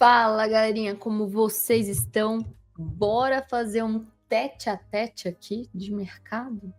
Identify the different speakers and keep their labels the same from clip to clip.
Speaker 1: Fala, galerinha, como vocês estão? Bora fazer um tete a tete aqui de mercado?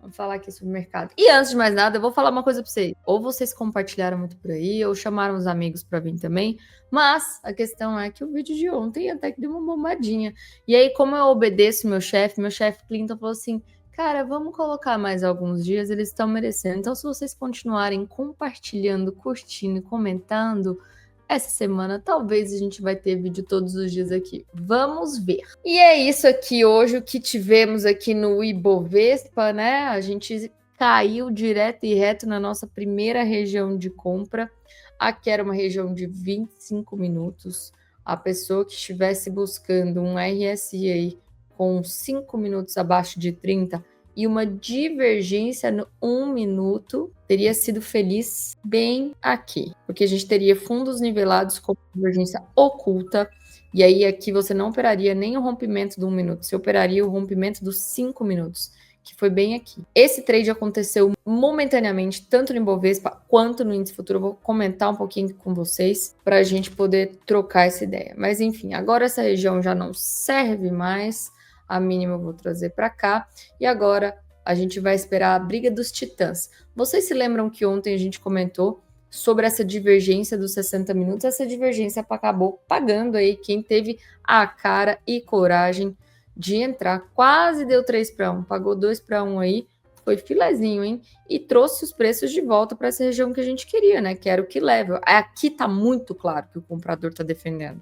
Speaker 1: Vamos falar aqui sobre mercado. E antes de mais nada, eu vou falar uma coisa para vocês. Ou vocês compartilharam muito por aí, ou chamaram os amigos para vir também. Mas a questão é que o vídeo de ontem até que deu uma bombadinha. E aí, como eu obedeço meu chefe Clinton falou assim: cara, vamos colocar mais alguns dias, eles estão merecendo. Então, se vocês continuarem compartilhando, curtindo e comentando, essa semana talvez a gente vai ter vídeo todos os dias aqui. Vamos ver. E é isso aqui hoje, o que tivemos aqui no Ibovespa, né? A gente caiu direto e reto na nossa primeira região de compra. Aqui era uma região de 25 minutos. A pessoa que estivesse buscando um RSI aí com 5 minutos abaixo de 30 e uma divergência no 1 minuto, teria sido feliz bem aqui, porque a gente teria fundos nivelados com divergência oculta, e aí aqui você não operaria nem o rompimento do 1 minuto, você operaria o rompimento dos 5 minutos, que foi bem aqui. Esse trade aconteceu momentaneamente, tanto no Ibovespa quanto no índice futuro. Eu vou comentar um pouquinho com vocês para a gente poder trocar essa ideia. Mas enfim, agora essa região já não serve mais. A mínima eu vou trazer para cá. E agora a gente vai esperar a briga dos titãs. Vocês se lembram que ontem a gente comentou sobre essa divergência dos 60 minutos? Essa divergência acabou pagando aí quem teve a cara e coragem de entrar. Quase deu 3-1, pagou 2-1 aí. Foi filezinho, hein? E trouxe os preços de volta para essa região que a gente queria, né? Que era o que level. Aqui tá muito claro que o comprador está defendendo.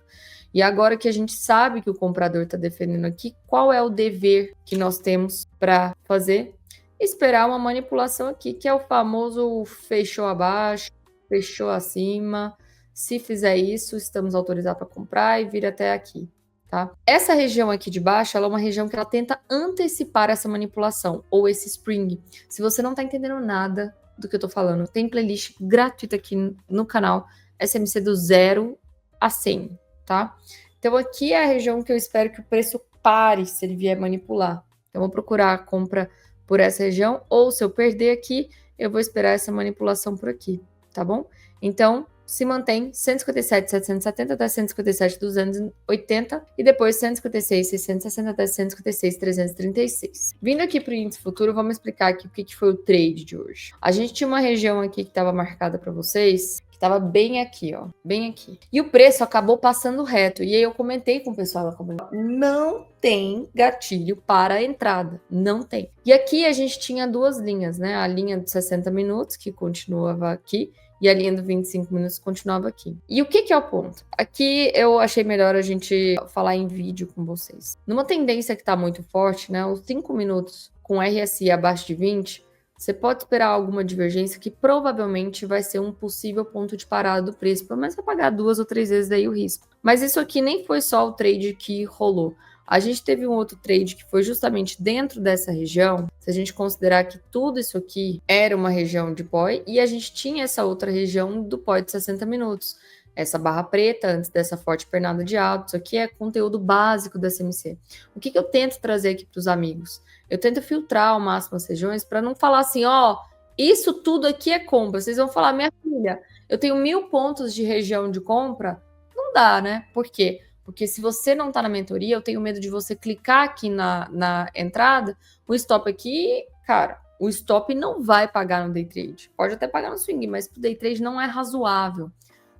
Speaker 1: E agora que a gente sabe que o comprador está defendendo aqui, qual é o dever que nós temos para fazer? Esperar uma manipulação aqui, que é o famoso fechou abaixo, fechou acima. Se fizer isso, estamos autorizados para comprar e vir até aqui. Tá? Essa região aqui de baixo, ela é uma região que ela tenta antecipar essa manipulação, ou esse spring. Se você não está entendendo nada do que eu estou falando, tem playlist gratuita aqui no canal, SMC do 0 a 100, tá? Então aqui é a região que eu espero que o preço pare se ele vier manipular. Então eu vou procurar a compra por essa região, ou se eu perder aqui, eu vou esperar essa manipulação por aqui, tá bom? Então, se mantém 157,770 até 157,280 e depois 156,660 até 156,336. Vindo aqui para o índice futuro, vamos explicar aqui o que foi o trade de hoje. A gente tinha uma região aqui que estava marcada para vocês, que estava bem aqui, ó, bem aqui. E o preço acabou passando reto. E aí eu comentei com o pessoal da comunidade, não tem gatilho para a entrada, não tem. E aqui a gente tinha duas linhas, né? A linha de 60 minutos, que continuava aqui, e a linha do 25 minutos continuava aqui. E o que é o ponto? Aqui eu achei melhor a gente falar em vídeo com vocês. Numa tendência que está muito forte, né? Os 5 minutos com RSI abaixo de 20, você pode esperar alguma divergência que provavelmente vai ser um possível ponto de parada do preço. Pelo menos vai pagar 2 ou 3 vezes daí o risco. Mas isso aqui nem foi só o trade que rolou. A gente teve um outro trade que foi justamente dentro dessa região, se a gente considerar que tudo isso aqui era uma região de POI, e a gente tinha essa outra região do POI de 60 minutos. Essa barra preta, antes dessa forte pernada de alto, isso aqui é conteúdo básico da CMC. O que eu tento trazer aqui para os amigos? Eu tento filtrar ao máximo as regiões para não falar assim, ó, isso tudo aqui é compra. Vocês vão falar, minha filha, eu tenho 1000 pontos de região de compra? Não dá, né? Por quê? Porque se você não está na mentoria, eu tenho medo de você clicar aqui na entrada, o stop aqui, cara, o stop não vai pagar no day trade. Pode até pagar no swing, mas pro day trade não é razoável,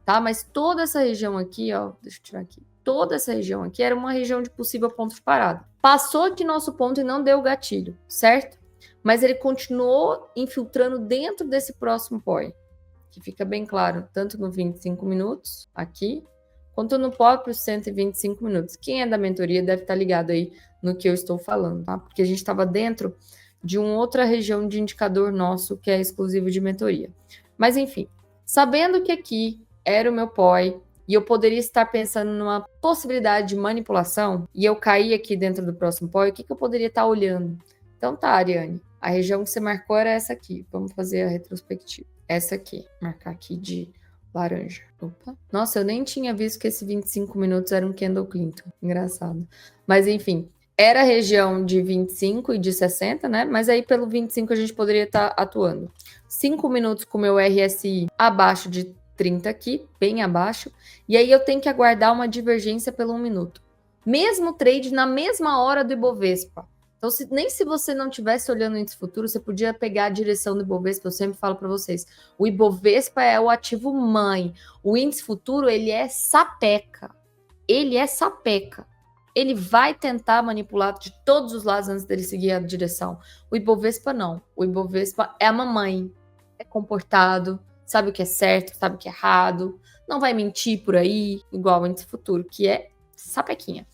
Speaker 1: tá? Mas toda essa região aqui, ó, deixa eu tirar aqui. Toda essa região aqui era uma região de possível ponto de parada. Passou aqui nosso ponto e não deu o gatilho, certo? Mas ele continuou infiltrando dentro desse próximo POI, que fica bem claro, tanto no 25 minutos, aqui, quanto no próprio 125 minutos. Quem é da mentoria deve estar ligado aí no que eu estou falando, tá? Porque a gente estava dentro de uma outra região de indicador nosso que é exclusivo de mentoria. Mas enfim, sabendo que aqui era o meu POI e eu poderia estar pensando numa possibilidade de manipulação e eu cair aqui dentro do próximo POI, o que eu poderia estar olhando? Então tá, Ariane, a região que você marcou era essa aqui. Vamos fazer a retrospectiva. Essa aqui, marcar aqui de laranja. Opa. Nossa, eu nem tinha visto que esse 25 minutos era um Candle Clinton. Engraçado. Mas enfim, era a região de 25 e de 60, né? Mas aí pelo 25 a gente poderia estar atuando. 5 minutos com o meu RSI abaixo de 30 aqui, bem abaixo, e aí eu tenho que aguardar uma divergência pelo 1 minuto. Mesmo trade na mesma hora do Ibovespa. Então, nem se você não estivesse olhando o índice futuro, você podia pegar a direção do Ibovespa. Eu sempre falo para vocês, o Ibovespa é o ativo mãe. O índice futuro, ele é sapeca. Ele é sapeca. Ele vai tentar manipular de todos os lados antes dele seguir a direção. O Ibovespa não. O Ibovespa é a mamãe. É comportado, sabe o que é certo, sabe o que é errado. Não vai mentir por aí, igual o índice futuro, que é sapequinha.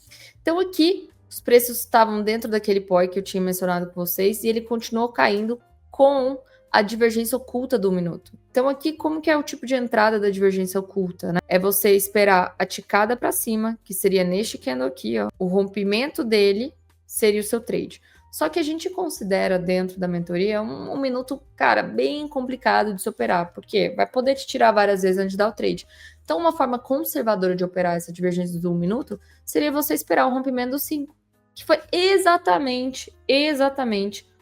Speaker 1: Então aqui, os preços estavam dentro daquele POI que eu tinha mencionado com vocês e ele continuou caindo com a divergência oculta do 1 minuto. Então aqui, como que é o tipo de entrada da divergência oculta, né? É você esperar a ticada para cima, que seria neste candle aqui, ó. O rompimento dele seria o seu trade. Só que a gente considera dentro da mentoria um minuto, cara, bem complicado de se operar, porque vai poder te tirar várias vezes antes de dar o trade. Então, uma forma conservadora de operar essa divergência do 1 minuto seria você esperar o rompimento do 5, que foi exatamente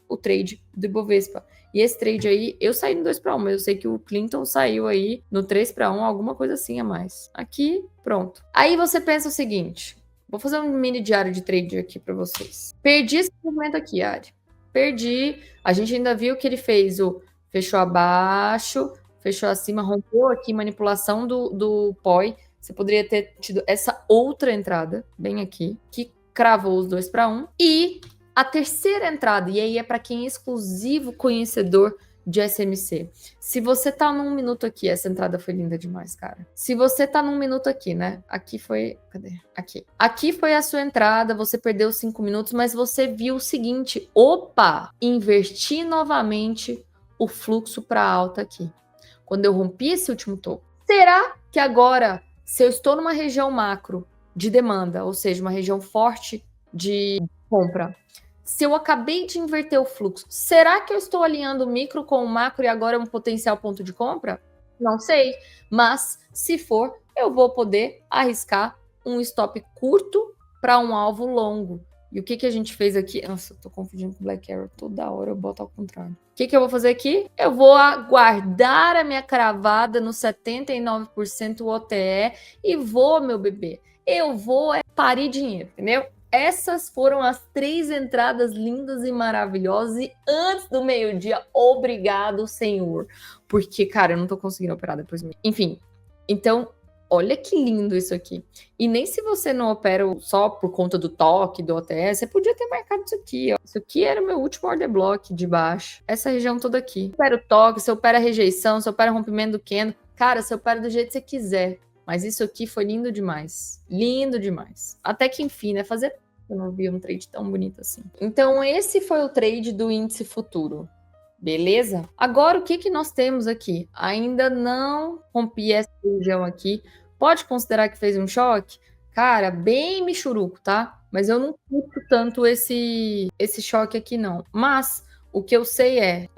Speaker 1: o trade do Ibovespa. E esse trade aí, eu saí no 2-1, mas eu sei que o Clinton saiu aí no 3-1, alguma coisa assim a mais. Aqui, pronto. Aí você pensa o seguinte, vou fazer um mini diário de trade aqui para vocês. Perdi esse movimento aqui, Ari. Perdi. A gente ainda viu que ele fez o fechou abaixo, fechou acima, rompeu aqui, manipulação do POI. Você poderia ter tido essa outra entrada, bem aqui, que cravou os 2-1. E a terceira entrada, e aí é para quem é exclusivo conhecedor de SMC. Se você tá num minuto aqui, essa entrada foi linda demais, cara. Se você tá num minuto aqui, né? Aqui foi... Cadê? Aqui. Aqui foi a sua entrada, você perdeu 5 minutos, mas você viu o seguinte, opa! Inverti novamente o fluxo para alta aqui. Quando eu rompi esse último topo. Será que agora, se eu estou numa região macro de demanda, ou seja, uma região forte de compra, se eu acabei de inverter o fluxo, será que eu estou alinhando o micro com o macro e agora é um potencial ponto de compra? Não sei, mas se for, eu vou poder arriscar um stop curto para um alvo longo. E o que a gente fez aqui? Nossa, eu tô confundindo com Black Arrow. Toda hora eu boto ao contrário. O que eu vou fazer aqui? Eu vou aguardar a minha cravada no 79% OTE e vou, meu bebê. Eu vou parir dinheiro, entendeu? Essas foram as 3 entradas lindas e maravilhosas. E antes do meio-dia, obrigado, Senhor. Porque, cara, eu não tô conseguindo operar depois. Enfim, então, olha que lindo isso aqui. E nem se você não opera só por conta do toque, do OTS, você podia ter marcado isso aqui, ó. Isso aqui era o meu último order block de baixo. Essa região toda aqui. Se opera o toque, se opera a rejeição, se opera o rompimento do candle. Cara, se opera do jeito que você quiser. Mas isso aqui foi lindo demais. Lindo demais. Até que enfim, né? Eu não vi um trade tão bonito assim. Então, esse foi o trade do índice futuro. Beleza? Agora, o que nós temos aqui? Ainda não rompi essa região aqui. Pode considerar que fez um choque? Cara, bem michuruco, tá? Mas eu não curto tanto esse choque aqui, não. Mas o que eu sei é,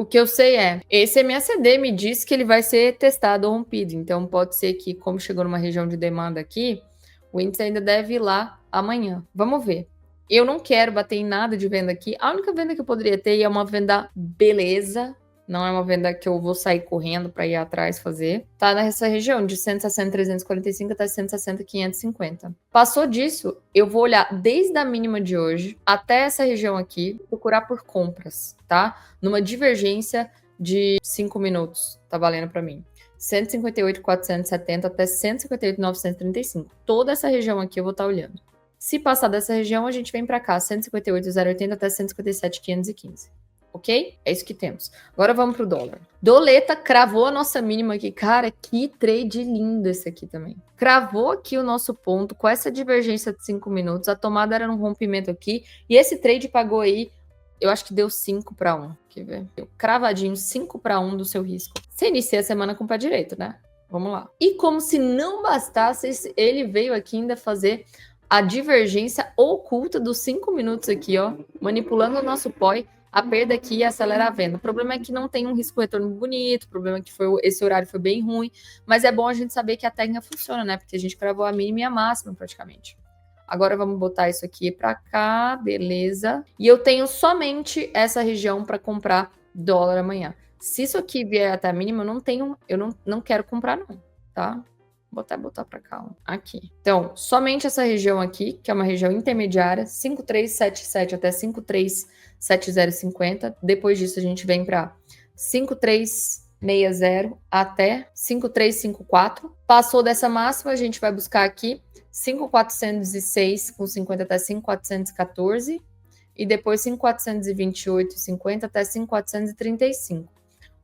Speaker 1: esse MACD me diz que ele vai ser testado ou rompido. Então, pode ser que, como chegou numa região de demanda aqui, o índice ainda deve ir lá amanhã. Vamos ver. Eu não quero bater em nada de venda aqui. A única venda que eu poderia ter é uma venda beleza. Não é uma venda que eu vou sair correndo para ir atrás fazer. Tá nessa região de 160, 345 até 160, 550. Passou disso, eu vou olhar desde a mínima de hoje até essa região aqui, procurar por compras, tá? Numa divergência de 5 minutos, tá valendo para mim. 158,470 até 158,935. Toda essa região aqui eu vou estar olhando. Se passar dessa região, a gente vem para cá, 158,080 até 157,515. Ok? É isso que temos. Agora vamos para o dólar. Doleta cravou a nossa mínima aqui. Cara, que trade lindo esse aqui também. Cravou aqui o nosso ponto com essa divergência de 5 minutos. A tomada era um rompimento aqui. E esse trade pagou aí, eu acho que deu 5-1. Quer ver? Deu cravadinho 5-1 do seu risco. Você inicia a semana com o pé direito, né? Vamos lá. E como se não bastasse, ele veio aqui ainda fazer a divergência oculta dos 5 minutos aqui, ó, manipulando o nosso POI, a perda aqui e acelerar a venda. O problema é que não tem um risco-retorno bonito, o problema é que esse horário foi bem ruim, mas é bom a gente saber que a técnica funciona, né? Porque a gente cravou a mínima e a máxima praticamente. Agora vamos botar isso aqui para cá, beleza. E eu tenho somente essa região para comprar dólar amanhã. Se isso aqui vier até a mínima, eu não quero comprar não. tá? Vou até botar para cá, ó. Aqui. Então, somente essa região aqui, que é uma região intermediária, 5377 até 537050. Depois disso, a gente vem para 5360 até 5354. Passou dessa máxima, a gente vai buscar aqui 5406 com 50 até 5414 e depois 5428,50 até 5435.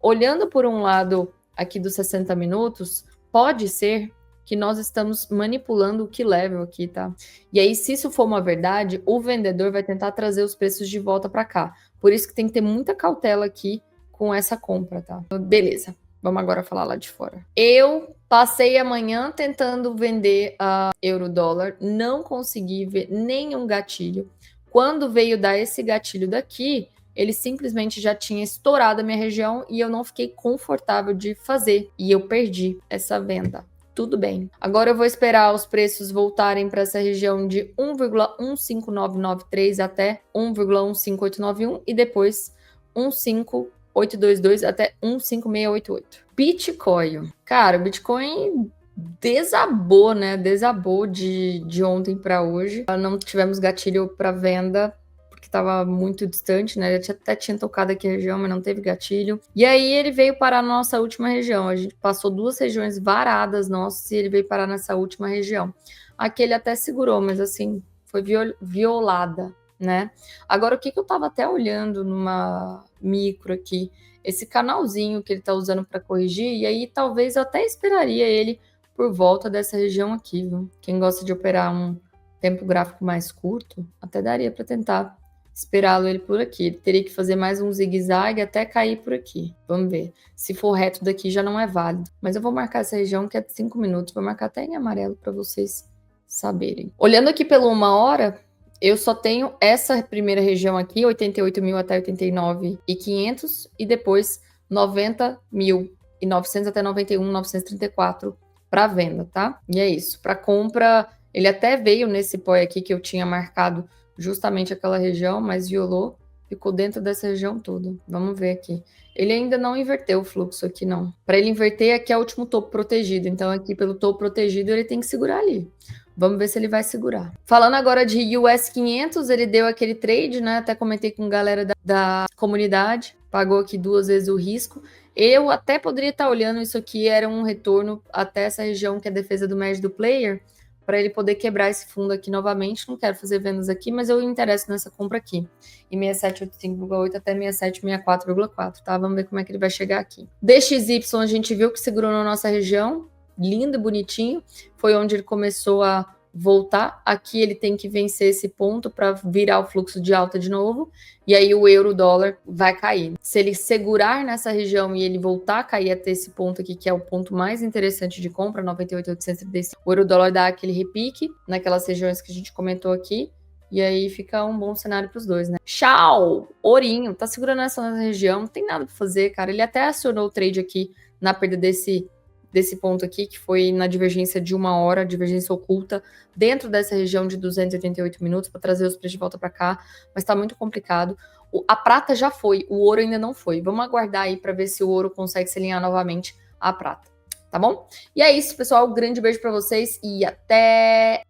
Speaker 1: Olhando por um lado aqui dos 60 minutos, pode ser que nós estamos manipulando o key level aqui, tá? E aí, se isso for uma verdade, o vendedor vai tentar trazer os preços de volta para cá. Por isso que tem que ter muita cautela aqui com essa compra, tá? Beleza, vamos agora falar lá de fora. Eu passei a manhã tentando vender a euro-dólar, não consegui ver nenhum gatilho. Quando veio dar esse gatilho daqui, ele simplesmente já tinha estourado a minha região e eu não fiquei confortável de fazer. E eu perdi essa venda. Tudo bem. Agora eu vou esperar os preços voltarem para essa região de 1,15993 até 1,15891 e depois 15822 até 15688. Bitcoin. Cara, o Bitcoin desabou, né? Desabou de ontem para hoje. Não tivemos gatilho para venda porque estava muito distante, né? Ele até tinha tocado aqui a região, mas não teve gatilho. E aí ele veio parar na nossa última região. A gente passou 2 regiões varadas nossas e ele veio parar nessa última região. Aqui ele até segurou, mas assim, foi violada, né? Agora, o que eu tava até olhando numa micro aqui, esse canalzinho que ele tá usando para corrigir, e aí talvez eu até esperaria ele por volta dessa região aqui, viu? Quem gosta de operar um tempo gráfico mais curto, até daria para tentar esperá-lo ele por aqui. Ele teria que fazer mais um zigue-zague até cair por aqui. Vamos ver. Se for reto daqui já não é válido. Mas eu vou marcar essa região que é de 5 minutos. Vou marcar até em amarelo para vocês saberem. Olhando aqui pela 1 hora, eu só tenho essa primeira região aqui, 88.000 até 89.500 e depois 90.900 até 91.934 para venda, tá? E é isso. Para compra, ele até veio nesse poi aqui que eu tinha marcado justamente aquela região, mas violou, ficou dentro dessa região toda. Vamos ver aqui. Ele ainda não inverteu o fluxo aqui, não. Para ele inverter, aqui é o último topo protegido. Então, aqui pelo topo protegido, ele tem que segurar ali. Vamos ver se ele vai segurar. Falando agora de US 500, ele deu aquele trade, né? Até comentei com a galera da comunidade. Pagou aqui 2 vezes o risco. Eu até poderia estar olhando isso aqui, era um retorno até essa região que é a defesa do médio do player, para ele poder quebrar esse fundo aqui novamente. Não quero fazer vendas aqui, mas eu me interesso nessa compra aqui. Em 6785,8 até 6764,4, tá? Vamos ver como é que ele vai chegar aqui. DXY a gente viu que segurou na nossa região, lindo e bonitinho. Foi onde ele começou a voltar. Aqui ele tem que vencer esse ponto para virar o fluxo de alta de novo. E aí o euro-dólar vai cair. Se ele segurar nessa região e ele voltar a cair até esse ponto aqui, que é o ponto mais interessante de compra, 98.835, o euro-dólar dá aquele repique naquelas regiões que a gente comentou aqui. E aí fica um bom cenário para os dois, né? Tchau! Ourinho, tá segurando essa região, não tem nada para fazer, cara. Ele até acionou o trade aqui na perda desse ponto aqui, que foi na divergência de 1 hora, divergência oculta, dentro dessa região de 288 minutos, para trazer os preços de volta para cá, mas tá muito complicado. A prata já foi, o ouro ainda não foi. Vamos aguardar aí para ver se o ouro consegue se alinhar novamente à prata, tá bom? E é isso, pessoal. Um grande beijo para vocês e até